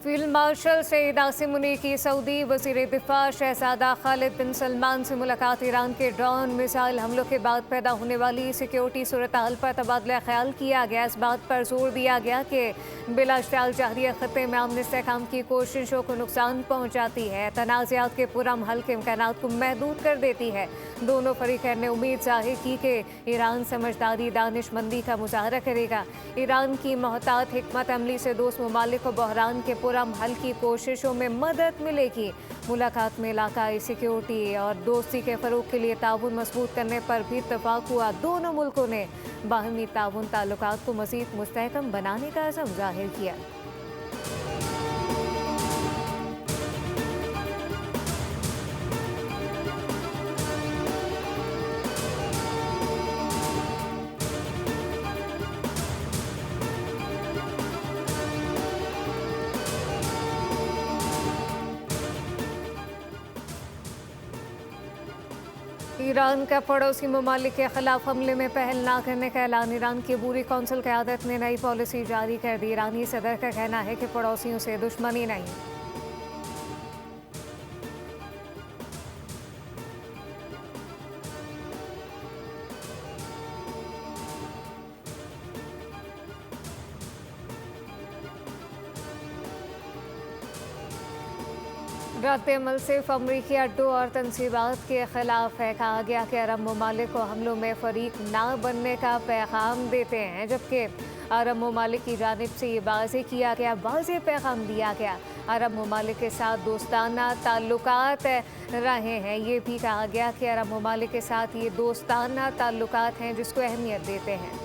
Field marshal Saeed Asim Munir की Saudi वज़ीर दिफा शहजादा खालिद बिन सलमान से मुलाकात। ईरान के ड्रोन मिसाइल हमलों के बाद पैदा होने वाली सिक्योरिटी सूरत हाल पर तबादला ख्याल किया गया। इस बात पर जोर दिया गया कि बिलाश्ताल जहरिया खत्े में अमन इस्तेहकाम की कोशिशों को नुकसान पहुँचाती है, तनाज़ात के पुरअमन हल के इम्कानात को महदूद कर देती है। दोनों फरीकैन ने उम्मीद जाहिर की कि ईरान समझदारी दानिशमंदी का मुजाहरा करेगा। ईरान की मोहतात हिकमत अमली से दोस्त ममालिक को बहरान के पुरअमन हल की कोशिशों में मदद मिलेगी। मुलाकात में इलाकाई सिक्योरिटी और दोस्ती के फ़रोग के लिए ताउन मजबूत करने पर भी इत्तफाक हुआ। दोनों मुल्कों ने बाहमी ताउन ताल्लुकात को मज़ीद मुस्तहकम बनाने का अज़म जाहिर किया। ईरान का पड़ोसी ममालिक के खिलाफ हमले में पहल न करने का ऐलान। ईरान की अबूरी कौंसिल क़यादत ने नई पॉलिसी जारी कर दी। ईरानी सदर का कहना है कि पड़ोसियों से दुश्मनी नहीं। रद्द अमल सिर्फ अमरीकी अड्डों और तनसीबात के खिलाफ है। कहा गया कि अरब ममालिक को हमलों में फरीक ना बनने का पैगाम देते हैं, जबकि अरब ममालिक की जानिब से ये वाज़ेह किया गया, वाज़ेह पैगाम दिया गया अरब ममालिक के साथ दोस्ताना ताल्लुकात रहे हैं। ये भी कहा गया कि अरब ममालिक के साथ ये दोस्ताना ताल्लुकात हैं जिसको अहमियत देते हैं।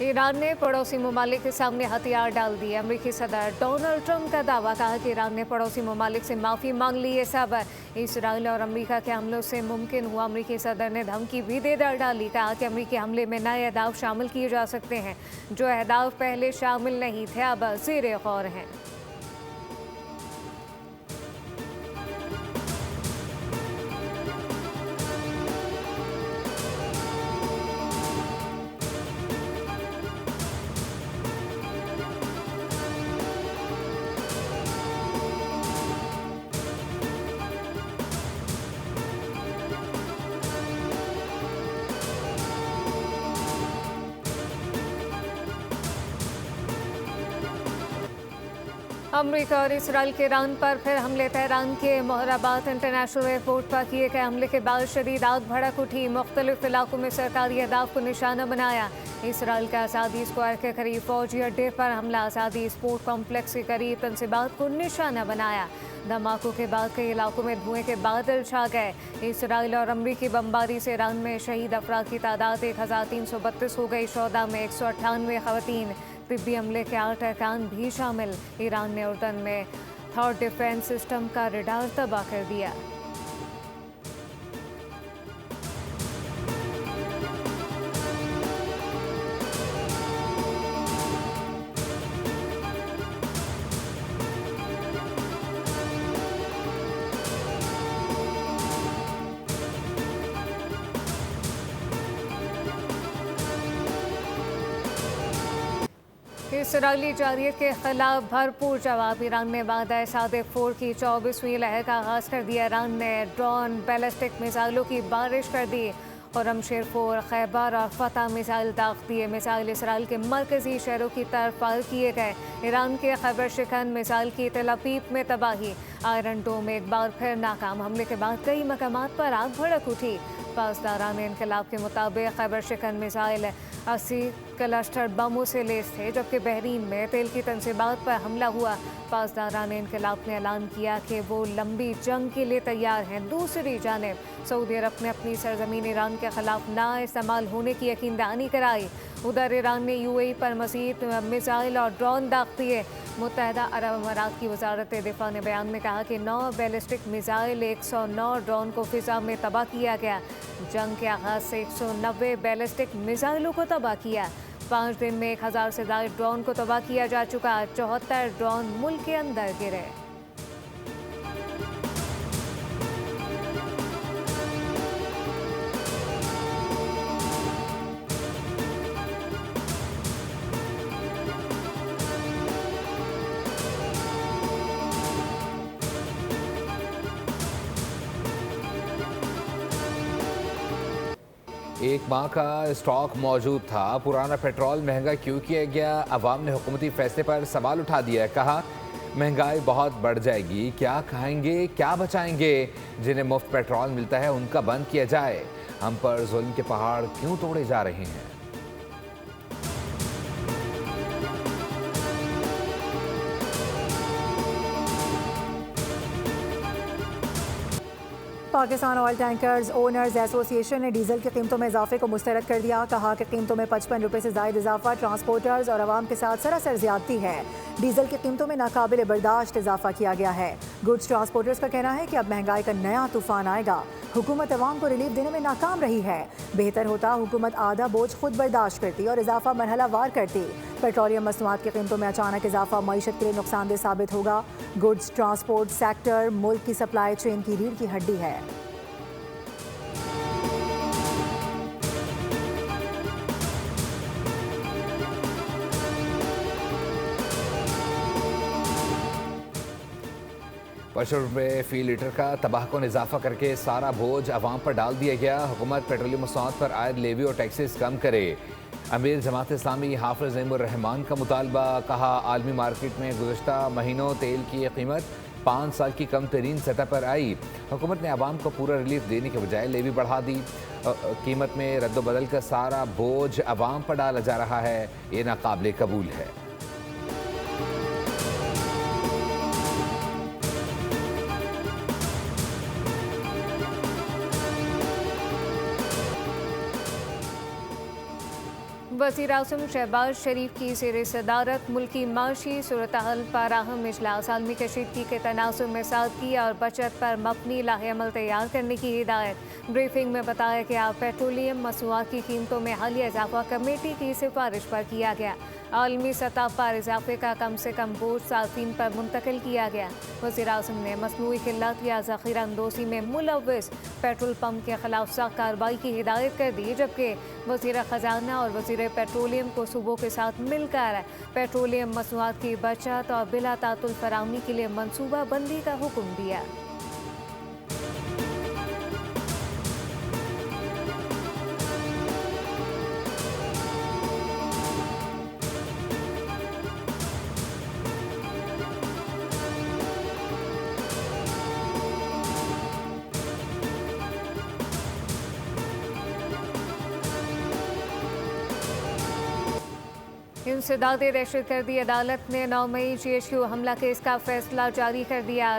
ईरान ने पड़ोसी ममालिक के सामने हथियार डाल दिए। अमरीकी सदर डोनाल्ड ट्रंप का दावा। कहा कि ईरान ने पड़ोसी ममालिक से माफ़ी मांग ली। ये सब इसराइल और अमरीका के हमलों से मुमकिन हुआ। अमरीकी सदर ने धमकी भी दे डाली। कहा कि अमरीकी हमले में नए अहदाफ शामिल किए जा सकते हैं जो अहदाफ पहले शामिल नहीं थे, अब ज़ेर गौर हैं। अमरीका और इसराइल के ईरान पर फिर हमले। तेहरान के मोहराबाद इंटरनेशनल एयरपोर्ट पर किए गए हमले के बाद शदीद आग भड़क उठी। मुख्तलिफ इलाकों में सरकारी अहदाफ को निशाना बनाया। इसराइल के आज़ादी स्क्वायर के करीब फौजी अड्डे पर हमला। आज़ादी स्पोर्ट कॉम्प्लेक्स के करीब तनसीबात को निशाना बनाया। धमाकों के बाद कई इलाकों में धुएं के बादल छा गए। इसराइल और अमरीकी बमबारी से ईरान में शहीद अफराद की तादाद 1332 हो गई। शोदा में 198 खवातीन, तिब्बी हमले के 8 अरकान भी शामिल। ईरान ने उर्दन में थर्ड डिफेंस सिस्टम का रडार तबाह कर दिया। इसराइली जारियत के खिलाफ भरपूर जवाब। ईरान ने वादा सादिक 4 की 24वीं लहर का आगाज कर दिया। ईरान ने ड्रोन बैलिस्टिक मिसाइलों की बारिश कर दी और अमशेर 4, खैबर और फतह मिसाइल दाग दिए। मिसाइल इसराइल के मरकजी शहरों की तरफ फायर किए गए। ईरान के खैबर शिकन मिसाइल की तेल अवीव में तबाही। आयरन डोम एक बार फिर नाकाम। हमले के बाद कई मकामात पर आग भड़क उठी। पासदारान इनकलाब के मुताबिक खैबर शिकन मिसाइल 80 क्लस्टर बमों से लैस थे, जबकि बहरीन में तेल की तनसीबात पर हमला हुआ। पासदारान इनकलाब ने ऐलान किया कि वो लंबी जंग के लिए तैयार हैं। दूसरी जानिब सऊदी अरब ने अपनी सरजमीन ईरान के खिलाफ ना इस्तेमाल होने की यकीनदहानी कराई। उधर ईरान ने UAE पर मज़ीद मिसाइल और ड्रोन दाग दिए। मुत्तहदा अरब अमारात की वजारत दिफा ने बयान में कहा कि 9 बैलिस्टिक मिसाइल 109 ड्रोन को फिजा में तबाह किया गया। जंग के आगाज से 190 बैलिस्टिक मिसाइलों को तबाह किया। 5 दिन में 1000 से ज़ायद ड्रोन को तबाह किया जा चुका। 74 ड्रोन मुल्क के अंदर गिरे। एक माह का स्टॉक मौजूद था। पुराना पेट्रोल महंगा क्यों किया गया? अवाम ने हुकूमती फैसले पर सवाल उठा दिया। कहा महंगाई बहुत बढ़ जाएगी, क्या खाएंगे क्या बचाएंगे? जिन्हें मुफ्त पेट्रोल मिलता है उनका बंद किया जाए। हम पर जुल्म के पहाड़ क्यों तोड़े जा रहे हैं? Pakistan oil tankers owners association ने डीजल की कीमतों में इजाफे को मुस्तरद कर दिया। कहा कि कीमतों में 55 रुपये से ज़ायद इजाफा ट्रांसपोर्टर्स और आवाम के साथ सरासर ज्यादती है। डीजल की कीमतों में नाकाबिले बर्दाश्त इजाफा किया गया है। गुड्स ट्रांसपोर्टर्स का कहना है कि अब महंगाई का नया तूफान आएगा। हुकूमत अवाम को रिलीफ देने में नाकाम रही है। बेहतर होता हुकूमत आधा बोझ खुद बर्दाश्त करती और इजाफा मरहला वार करती। पेट्रोलियम मसनूआत की कीमतों में अचानक इजाफा मईशत के लिए नुकसानदेह साबित होगा। गुड्स ट्रांसपोर्ट सेक्टर मुल्क की सप्लाई चेन की रीढ़ की हड्डी है। ₹55 फी लीटर का तबाहकुन इजाफा करके सारा बोझ अवाम पर डाल दिया गया। हुकूमत पेट्रोलियम मसनूआत पर आयद लेवी और टैक्सेस कम करे। अमीर जमात इस्लामी हाफिज रहमान का मुतालबा। कहा आलमी मार्केट में गुज़श्ता महीनों तेल की कीमत 5 साल की कम तरीन सतह पर आई। हुकूमत ने आवाम को पूरा रिलीफ देने के बजाय लेवी बढ़ा दी। कीमत में रद्द-बदल का सारा बोझ अवाम पर डाला जा रहा है। ये नाकाबिले कबूल है। वज़ीर-ए-आज़म शहबाज शरीफ की ज़ेर सदारत मुल्की माशी सूरत हाल पर अहम इजलास आलमी कशीदगी के तनासुब में सादगी और बचत पर मबनी लाहेअमल तैयार करने की हिदायत। ब्रीफिंग में बताया कि पेट्रोलियम मसनूआत की कीमतों में हालिया इजाफा कमेटी की सिफारिश पर किया गया। आलमी सतह पर इजाफे का कम से कम बोझ सार्फिन पर मुंतकिल किया गया। वज़ीर-ए-आज़म ने मसनूई किल्लत या ज़ख़ीरा अंदोज़ी में मुलव्विस पेट्रोल पम्प के खिलाफ सख्त कार्रवाई की हिदायत कर दी, जबकि वज़ीर ख़जाना और वज़ीर पेट्रोलियम को सूबों के साथ मिलकर पेट्रोलियम मसनूआत की बचत और बिला तातुल फराहमी के लिए मनसूबा बंदी का हुक्म दिया। इंसदाद दहशतगर्दी अदालत ने 9 मई GHQ हमला केस का फैसला जारी कर दिया।